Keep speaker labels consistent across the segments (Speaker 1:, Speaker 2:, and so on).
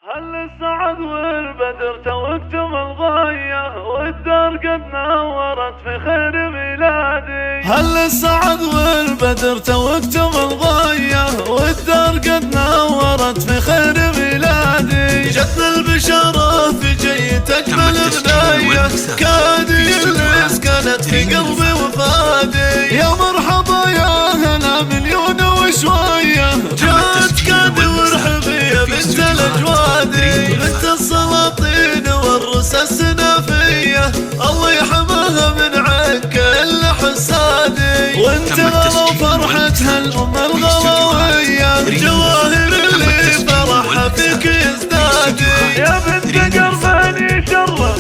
Speaker 1: هل السعد والبدر توكتم الغاية والدار قد نورت في خير ميلادي. هل السعد والبدر توكتم الغاية والدار قد نورت في خير ميلادي. جتنا البشارة في جيت أجمل بناية كادي اللي سكنت في قلبي وفادي. يا مرحبا يا هلا مليون وشوية جات كادي وارحبي يا بنت الأجوادي. بنت السلاطين والرسى السنافية الله يحماها من عنك إلا حسادي. وانت غلا فرحتها الأم الغلاوية جواهر اللي فرحها فيك يزدادي. يا بنت قرباني شر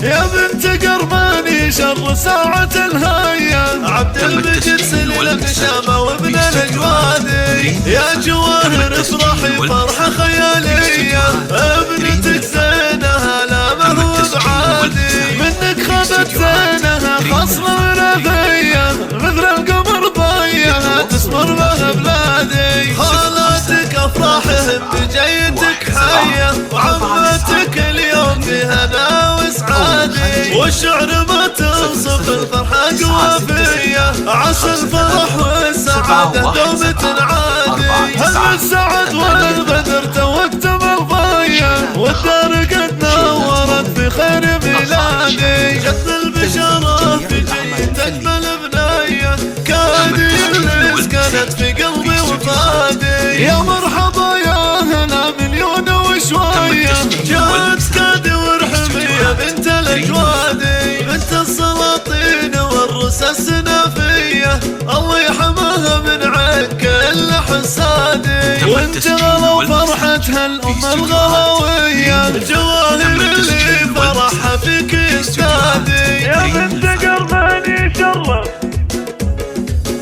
Speaker 1: يا بنت قرباني شر ساعة الهاية عبد المجيد سليل النشامة وابن الأجوادي. يا جواهر افرحي فرحة خيالية ابنتك زينها لا ما هو بعادي. منك خذت زينها خصلة ولاذية مثل القمر ضيها تسمر بها بلادي. خالاتك افراحهم بجيتك حية وعمتك اليوم بها هنا وسعادي. والشعر ما توصف الفرحة قوافية عسى الفرح والسعادة دوم تنعادي. هل السعد والبدر توكتم الغاية والدار قد نورت في خير ميلادي. جتنا البشارة في جيت أجمل بناية كادي اللي سكنت في قلبي وفادي. يا مرحبا يا هلا مليون وشوية جات كادي وارحبي يا بنت الأجوادي. بنت السلاطين والرسى السنافية الله يحماها من عنك إلا حسادي. وانت غلا فرحتها الأم الغلاوية جواهر اللي فرحها فيك يزدادي. يا بنت قرباني شر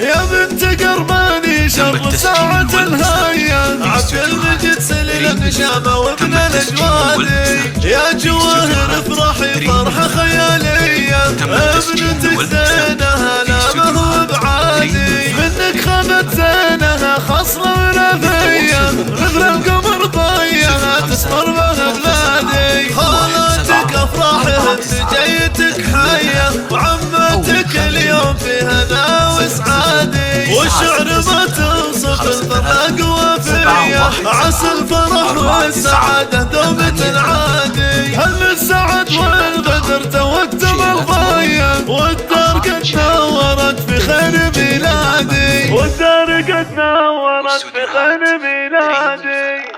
Speaker 1: يا بنت قرباني شر ساعة الهاية عبد المجيد سليل النشامة وابن الأجوادي. يا جواهر افرحي فرحة خيالية ابنتك زينها لا ما هو بعادي. منك خذت زينها خصلة ولاذية مثل القمر ضيها تسمر بها بلادي. خالاتك افراحهم بجيتك حية وعمتك اليوم في هنا وسعادي. والشعر ما توصف الفرحة قوافية عسى الفرح والسعادة دوم تنعادي. هل السعد والبدر توكتم الغاية والدار قد نورت في خير ميلادي. والدار قد نورت في خير ميلادي.